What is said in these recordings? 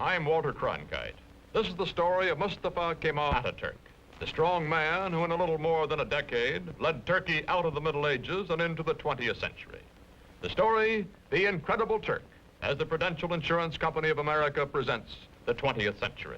I'm Walter Cronkite. This is the story of Mustafa Kemal Ataturk, the strong man who in a little more than a decade led Turkey out of the Middle Ages and into the 20th century. The story, The Incredible Turk, as the Prudential Insurance Company of America presents the 20th century.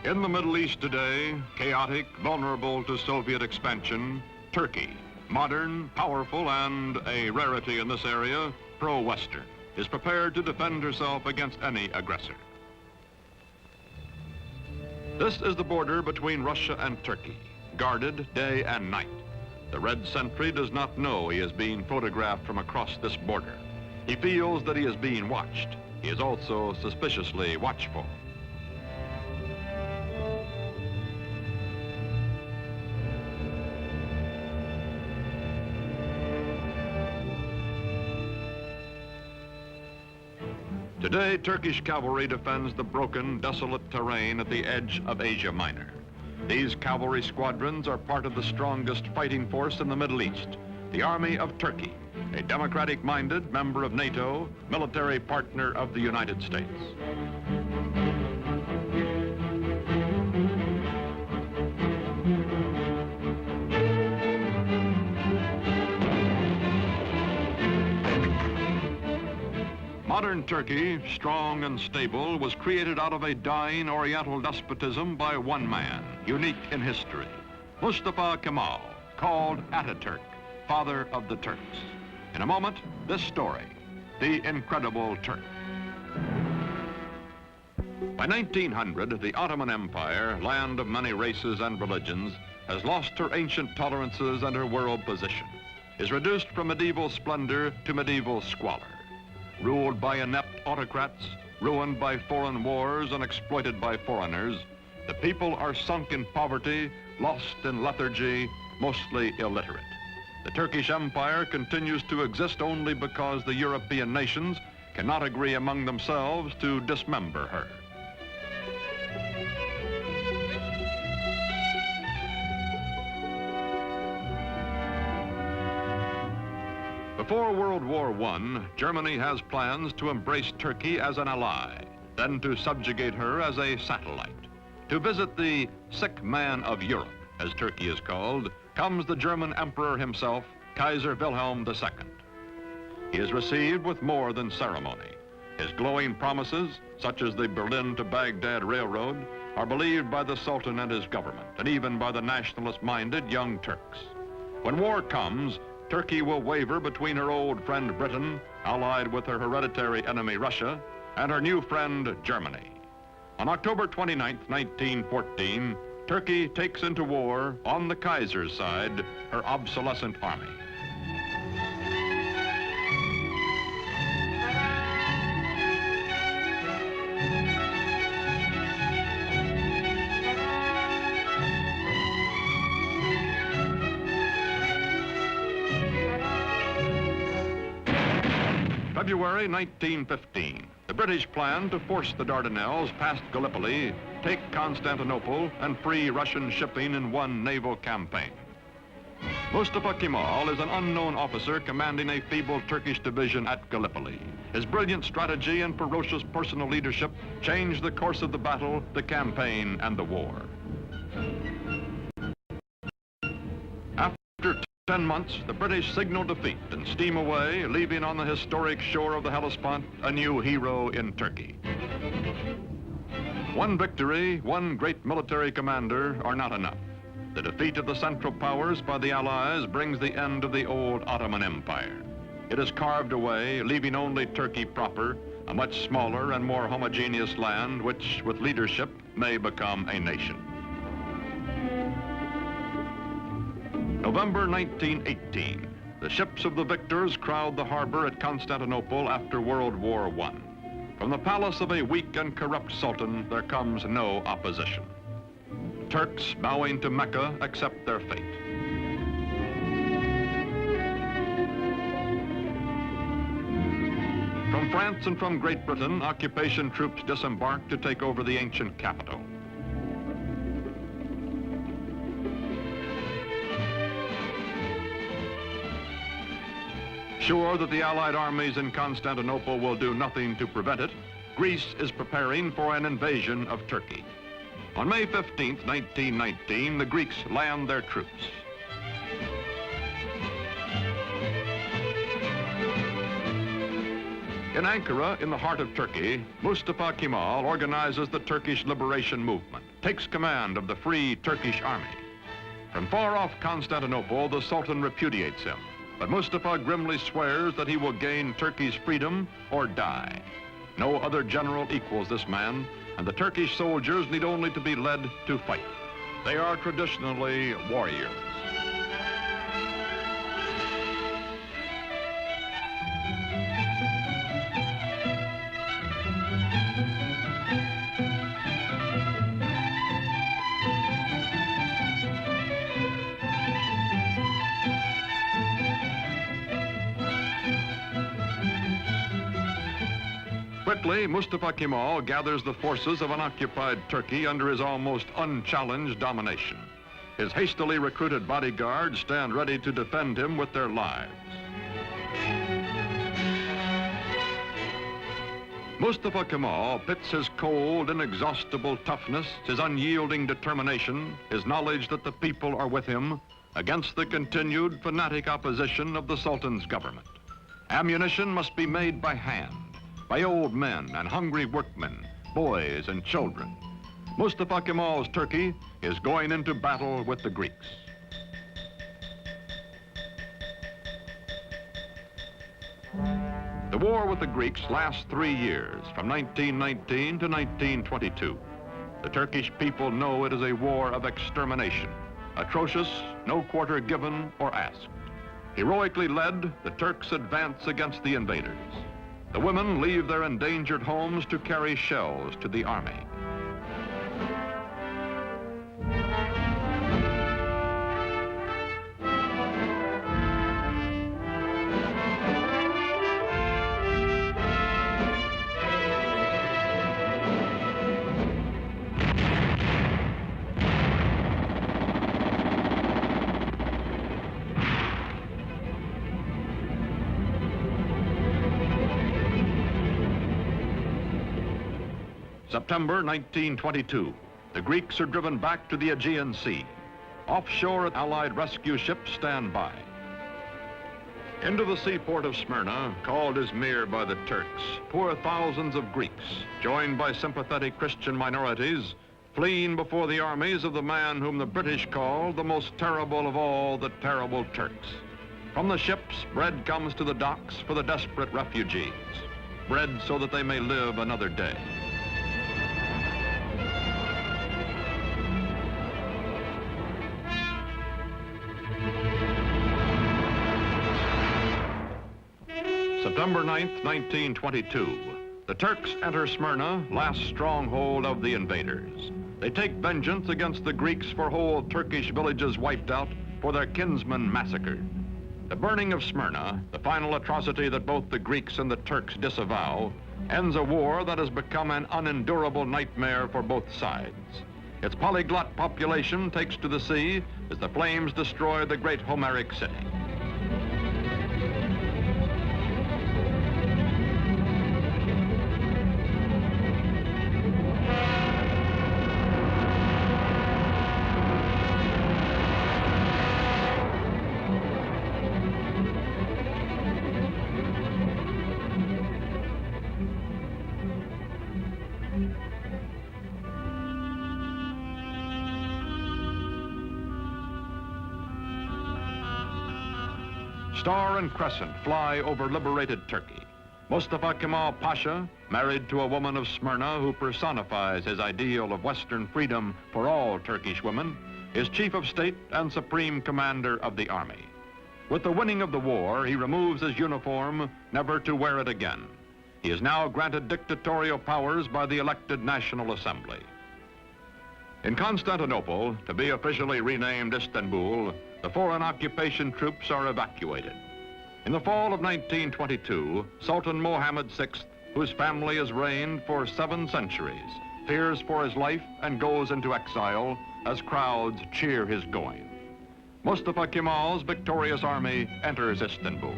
In the Middle East today, chaotic, vulnerable to Soviet expansion, Turkey, modern, powerful, and a rarity in this area, pro-Western, is prepared to defend herself against any aggressor. This is the border between Russia and Turkey, guarded day and night. The red sentry does not know he is being photographed from across this border. He feels that he is being watched. He is also suspiciously watchful. Today, Turkish cavalry defends the broken, desolate terrain at the edge of Asia Minor. These cavalry squadrons are part of the strongest fighting force in the Middle East, the Army of Turkey, a democratic-minded member of NATO, military partner of the United States. Modern Turkey, strong and stable, was created out of a dying Oriental despotism by one man, unique in history, Mustafa Kemal, called Ataturk, father of the Turks. In a moment, this story, The Incredible Turk. By 1900, the Ottoman Empire, land of many races and religions, has lost her ancient tolerances and her world position, is reduced from medieval splendor to medieval squalor. Ruled by inept autocrats, ruined by foreign wars and exploited by foreigners, the people are sunk in poverty, lost in lethargy, mostly illiterate. The Turkish Empire continues to exist only because the European nations cannot agree among themselves to dismember her. Before World War I, Germany has plans to embrace Turkey as an ally, then to subjugate her as a satellite. To visit the sick man of Europe, as Turkey is called, comes the German emperor himself, Kaiser Wilhelm II. He is received with more than ceremony. His glowing promises, such as the Berlin to Baghdad Railroad, are believed by the Sultan and his government, and even by the nationalist-minded Young Turks. When war comes, Turkey will waver between her old friend Britain, allied with her hereditary enemy Russia, and her new friend Germany. On October 29, 1914, Turkey takes into war, on the Kaiser's side, her obsolescent army. February 1915, the British plan to force the Dardanelles past Gallipoli, take Constantinople, and free Russian shipping in one naval campaign. Mustafa Kemal is an unknown officer commanding a feeble Turkish division at Gallipoli. His brilliant strategy and ferocious personal leadership changed the course of the battle, the campaign, and the war. After 10 months, the British signal defeat and steam away, leaving on the historic shore of the Hellespont a new hero in Turkey. One victory, one great military commander are not enough. The defeat of the Central Powers by the Allies brings the end of the old Ottoman Empire. It is carved away, leaving only Turkey proper, a much smaller and more homogeneous land which, with leadership, may become a nation. November 1918. The ships of the victors crowd the harbor at Constantinople after World War I. From the palace of a weak and corrupt sultan, there comes no opposition. Turks bowing to Mecca accept their fate. From France and from Great Britain, occupation troops disembark to take over the ancient capital. Sure that the Allied armies in Constantinople will do nothing to prevent it, Greece is preparing for an invasion of Turkey. On May 15, 1919, the Greeks land their troops. In Ankara, in the heart of Turkey, Mustafa Kemal organizes the Turkish liberation movement, takes command of the Free Turkish Army. From far off Constantinople, the Sultan repudiates him, but Mustafa grimly swears that he will gain Turkey's freedom or die. No other general equals this man, and the Turkish soldiers need only to be led to fight. They are traditionally warriors. Quickly, Mustafa Kemal gathers the forces of an occupied Turkey under his almost unchallenged domination. His hastily recruited bodyguards stand ready to defend him with their lives. Mustafa Kemal pits his cold, inexhaustible toughness, his unyielding determination, his knowledge that the people are with him, against the continued fanatic opposition of the Sultan's government. Ammunition must be made by hand, by old men and hungry workmen, boys and children. Mustafa Kemal's Turkey is going into battle with the Greeks. The war with the Greeks lasts 3 years, from 1919 to 1922. The Turkish people know it is a war of extermination, atrocious, no quarter given or asked. Heroically led, the Turks advance against the invaders. The women leave their endangered homes to carry shells to the army. September 1922, the Greeks are driven back to the Aegean Sea. Offshore, Allied rescue ships stand by. Into the seaport of Smyrna, called Izmir by the Turks, pour thousands of Greeks, joined by sympathetic Christian minorities, fleeing before the armies of the man whom the British call the most terrible of all the terrible Turks. From the ships, bread comes to the docks for the desperate refugees. Bread so that they may live another day. September 9th, 1922. The Turks enter Smyrna, last stronghold of the invaders. They take vengeance against the Greeks for whole Turkish villages wiped out, for their kinsmen massacred. The burning of Smyrna, the final atrocity that both the Greeks and the Turks disavow, ends a war that has become an unendurable nightmare for both sides. Its polyglot population takes to the sea as the flames destroy the great Homeric city. Star and crescent fly over liberated Turkey. Mustafa Kemal Pasha, married to a woman of Smyrna who personifies his ideal of Western freedom for all Turkish women, is chief of state and supreme commander of the army. With the winning of the war, he removes his uniform, never to wear it again. He is now granted dictatorial powers by the elected National Assembly. In Constantinople, to be officially renamed Istanbul, the foreign occupation troops are evacuated. In the fall of 1922, Sultan Mohammed VI, whose family has reigned for 7 centuries, fears for his life and goes into exile as crowds cheer his going. Mustafa Kemal's victorious army enters Istanbul.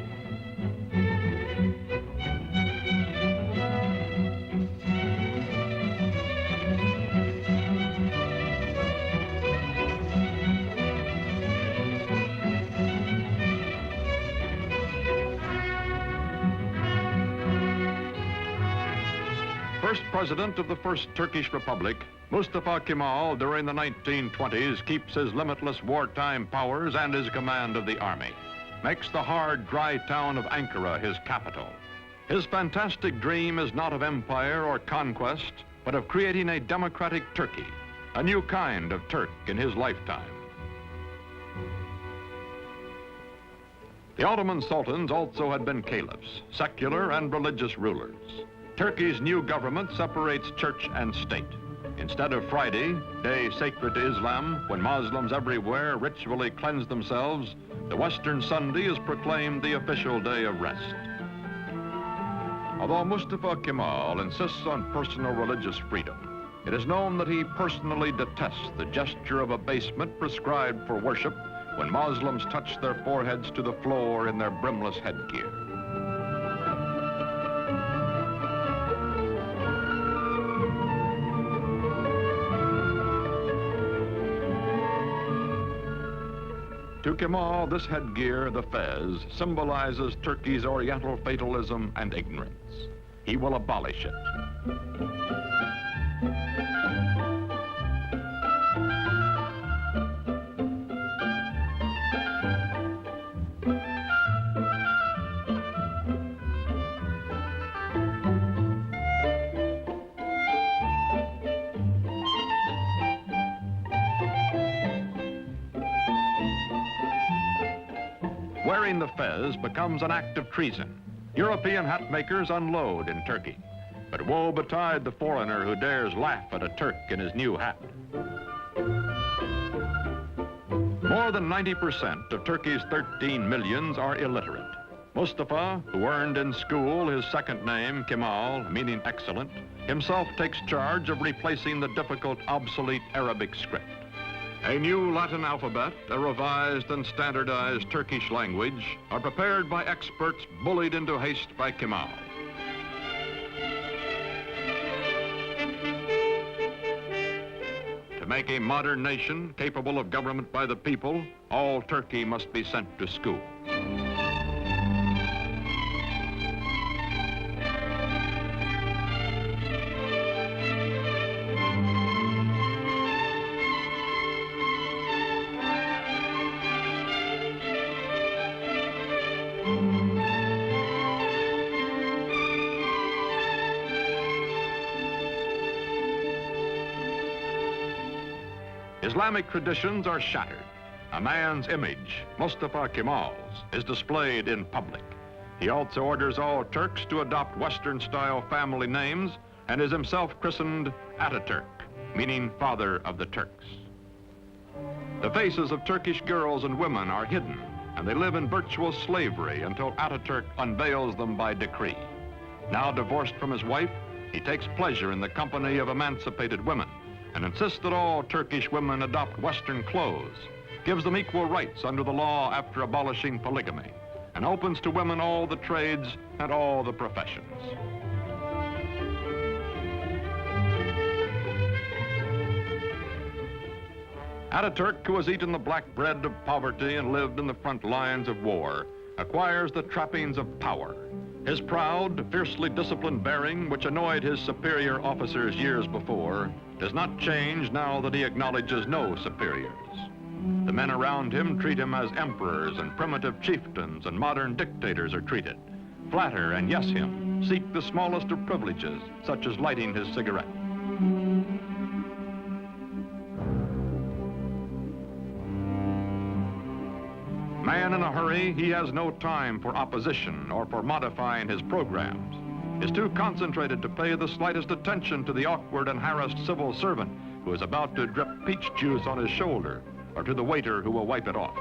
First president of the First Turkish Republic, Mustafa Kemal, during the 1920s, keeps his limitless wartime powers and his command of the army, makes the hard, dry town of Ankara his capital. His fantastic dream is not of empire or conquest, but of creating a democratic Turkey, a new kind of Turk in his lifetime. The Ottoman sultans also had been caliphs, secular and religious rulers. Turkey's new government separates church and state. Instead of Friday, day sacred to Islam, when Muslims everywhere ritually cleanse themselves, the Western Sunday is proclaimed the official day of rest. Although Mustafa Kemal insists on personal religious freedom, it is known that he personally detests the gesture of abasement prescribed for worship when Muslims touch their foreheads to the floor in their brimless headgear. To Kemal, this headgear, the fez, symbolizes Turkey's Oriental fatalism and ignorance. He will abolish it. Wearing the fez becomes an act of treason. European hat makers unload in Turkey. But woe betide the foreigner who dares laugh at a Turk in his new hat. More than 90% of Turkey's 13 millions are illiterate. Mustafa, who earned in school his second name, Kemal, meaning excellent, himself takes charge of replacing the difficult, obsolete Arabic script. A new Latin alphabet, a revised and standardized Turkish language are prepared by experts bullied into haste by Kemal. To make a modern nation capable of government by the people, all Turkey must be sent to school. Islamic traditions are shattered. A man's image, Mustafa Kemal's, is displayed in public. He also orders all Turks to adopt Western-style family names and is himself christened Ataturk, meaning father of the Turks. The faces of Turkish girls and women are hidden, and they live in virtual slavery until Ataturk unveils them by decree. Now divorced from his wife, he takes pleasure in the company of emancipated women and insists that all Turkish women adopt Western clothes, gives them equal rights under the law after abolishing polygamy, and opens to women all the trades and all the professions. Ataturk, who has eaten the black bread of poverty and lived in the front lines of war, acquires the trappings of power. His proud, fiercely disciplined bearing, which annoyed his superior officers years before, does not change now that he acknowledges no superiors. The men around him treat him as emperors and primitive chieftains and modern dictators are treated. Flatter and yes him, seek the smallest of privileges, such as lighting his cigarette. Man in a hurry, he has no time for opposition or for modifying his programs. Is too concentrated to pay the slightest attention to the awkward and harassed civil servant who is about to drip peach juice on his shoulder, or to the waiter who will wipe it off.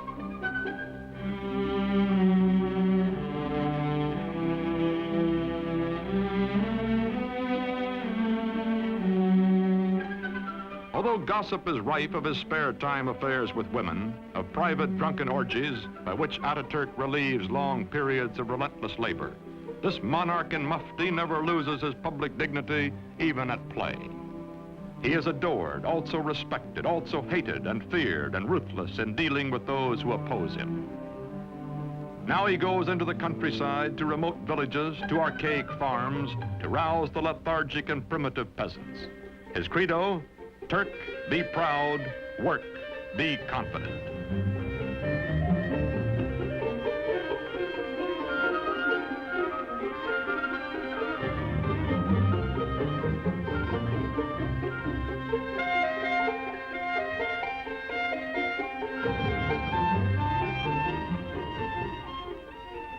Although gossip is rife of his spare time affairs with women, of private drunken orgies by which Ataturk relieves long periods of relentless labor, this monarch in mufti never loses his public dignity, even at play. He is adored, also respected, also hated and feared and ruthless in dealing with those who oppose him. Now he goes into the countryside, to remote villages, to archaic farms, to rouse the lethargic and primitive peasants. His credo, Turk, be proud, work, be confident.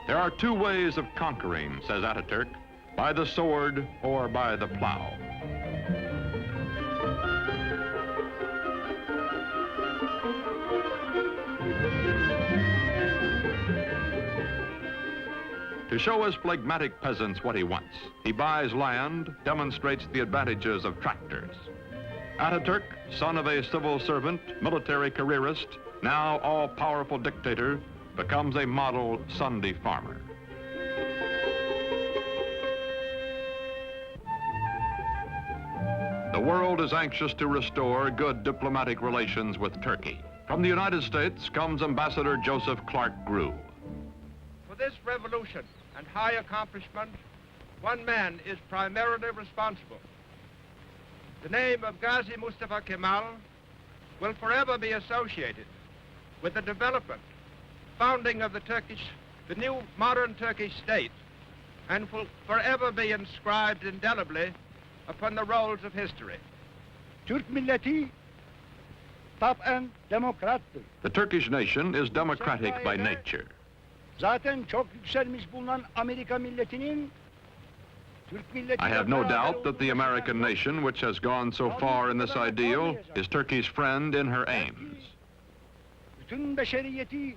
There are two ways of conquering, says Ataturk, by the sword or by the plow. To show his phlegmatic peasants what he wants, he buys land, demonstrates the advantages of tractors. Ataturk, son of a civil servant, military careerist, now all-powerful dictator, becomes a model Sunday farmer. The world is anxious to restore good diplomatic relations with Turkey. From the United States comes Ambassador Joseph Clark Grew. For this revolution and high accomplishment, one man is primarily responsible. The name of Gazi Mustafa Kemal will forever be associated with the development, founding of the new modern Turkish state, and will forever be inscribed indelibly upon the rolls of history. Türk milleti taben demokrattır. The Turkish nation is democratic by nature. Zaten çok yükselmiş bulunan Amerika milletinin Türk milleti. I have no doubt that the American nation, which has gone so far in this ideal, is Turkey's friend in her aims. Bütün beşeriyeti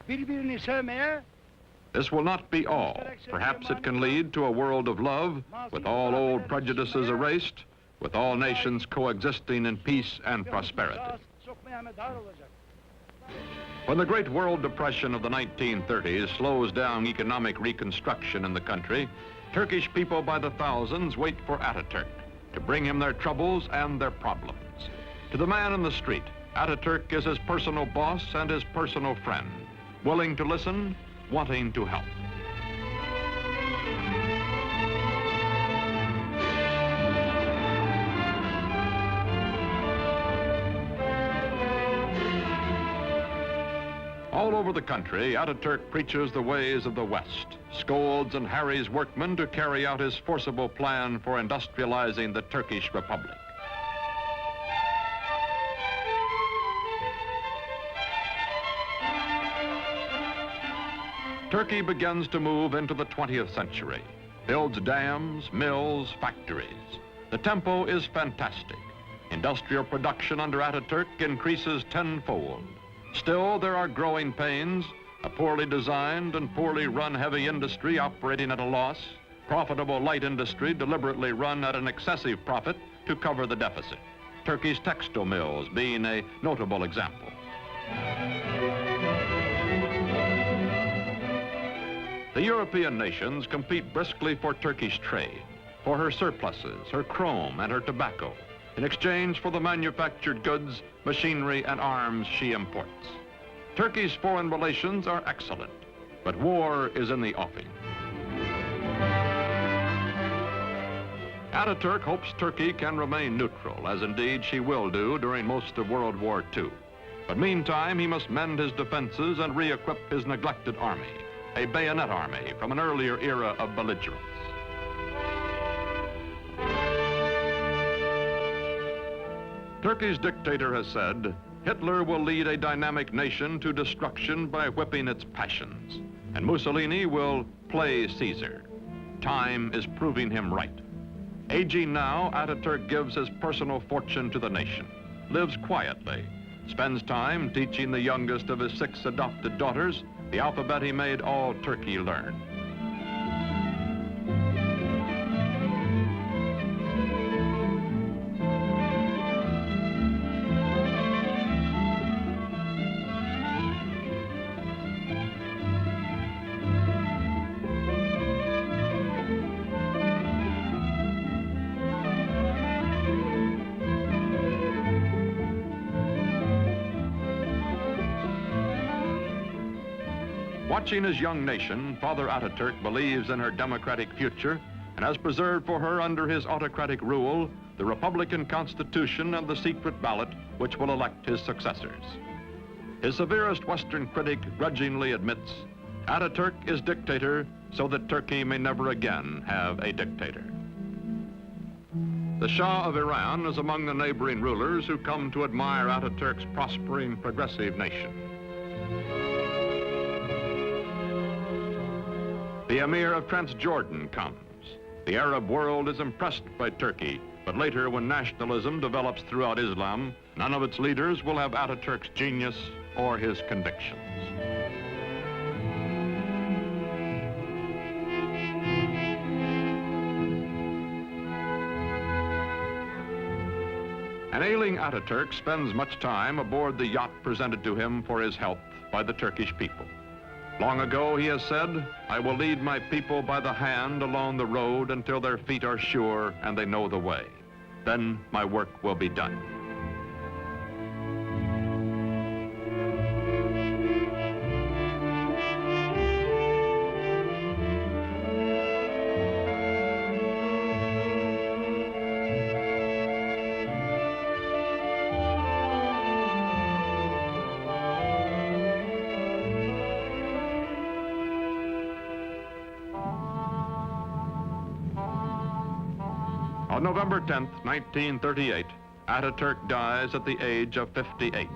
birbirini sevmeye. This will not be all. Perhaps it can lead to a world of love, with all old prejudices erased, with all nations coexisting in peace and prosperity. When the Great World Depression of the 1930s slows down economic reconstruction in the country, Turkish people by the thousands wait for Ataturk to bring him their troubles and their problems. To the man in the street, Ataturk is his personal boss and his personal friend, willing to listen, wanting to help. All over the country, Ataturk preaches the ways of the West, scolds and harries workmen to carry out his forcible plan for industrializing the Turkish Republic. Turkey begins to move into the 20th century, builds dams, mills, factories. The tempo is fantastic. Industrial production under Ataturk increases tenfold. Still, there are growing pains, a poorly designed and poorly run heavy industry operating at a loss, profitable light industry deliberately run at an excessive profit to cover the deficit. Turkey's textile mills being a notable example. The European nations compete briskly for Turkish trade, for her surpluses, her chrome, and her tobacco, in exchange for the manufactured goods, machinery, and arms she imports. Turkey's foreign relations are excellent, but war is in the offing. Ataturk hopes Turkey can remain neutral, as indeed she will do during most of World War II. But meantime, he must mend his defenses and re-equip his neglected army, a bayonet army from an earlier era of belligerence. Turkey's dictator has said, Hitler will lead a dynamic nation to destruction by whipping its passions, and Mussolini will play Caesar. Time is proving him right. Aging now, Ataturk gives his personal fortune to the nation, lives quietly, spends time teaching the youngest of his 6 adopted daughters the alphabet he made all Turkey learn. Watching his young nation, Father Ataturk believes in her democratic future and has preserved for her under his autocratic rule the Republican Constitution and the secret ballot which will elect his successors. His severest Western critic grudgingly admits Ataturk is dictator so that Turkey may never again have a dictator. The Shah of Iran is among the neighboring rulers who come to admire Ataturk's prospering, progressive nation. The Emir of Transjordan comes. The Arab world is impressed by Turkey, but later when nationalism develops throughout Islam, none of its leaders will have Ataturk's genius or his convictions. An ailing Ataturk spends much time aboard the yacht presented to him for his health by the Turkish people. Long ago, he has said, "I will lead my people by the hand along the road until their feet are sure and they know the way. Then my work will be done." On November 10th, 1938, Ataturk dies at the age of 58.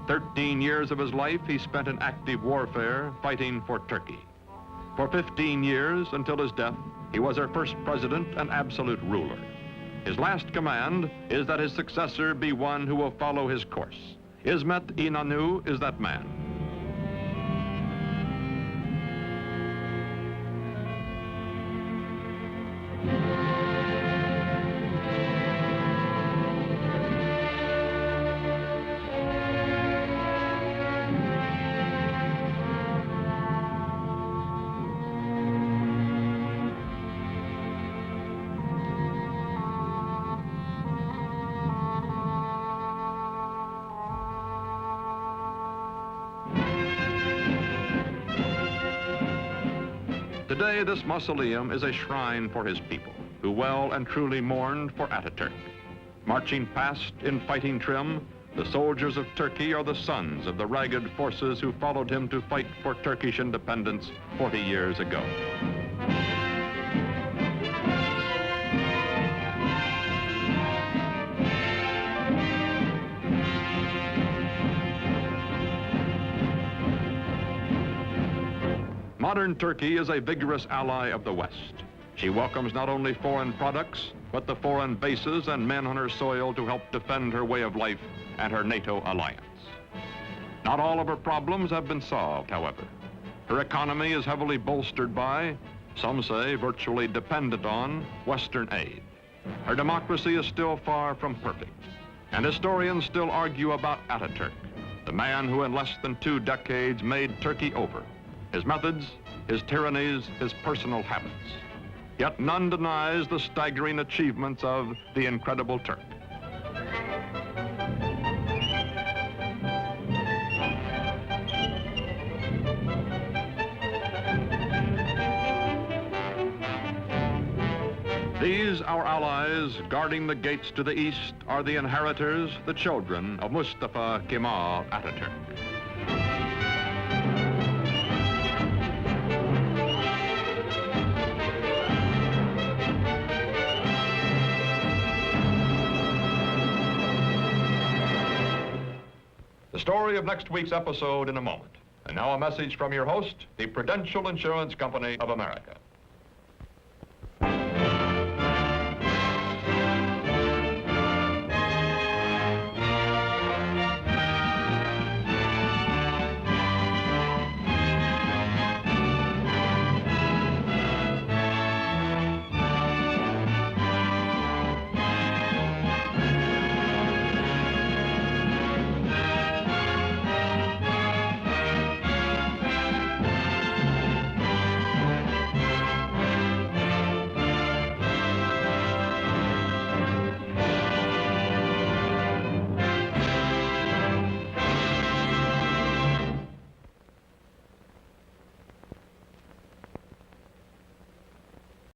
13 years of his life he spent in active warfare fighting for Turkey. For 15 years, until his death, he was our first president and absolute ruler. His last command is that his successor be one who will follow his course. İsmet İnönü is that man. Today, this mausoleum is a shrine for his people, who well and truly mourned for Ataturk. Marching past in fighting trim, the soldiers of Turkey are the sons of the ragged forces who followed him to fight for Turkish independence 40 years ago. Modern Turkey is a vigorous ally of the West. She welcomes not only foreign products, but the foreign bases and men on her soil to help defend her way of life and her NATO alliance. Not all of her problems have been solved, however. Her economy is heavily bolstered by, some say virtually dependent on, Western aid. Her democracy is still far from perfect, and historians still argue about Ataturk, the man who in less than 2 decades made Turkey over. His methods, his tyrannies, his personal habits. Yet none denies the staggering achievements of the Incredible Turk. These, our allies, guarding the gates to the east, are the inheritors, the children of Mustafa Kemal Ataturk. story of next week's episode in a moment. And now a message from your host, the Prudential Insurance Company of America.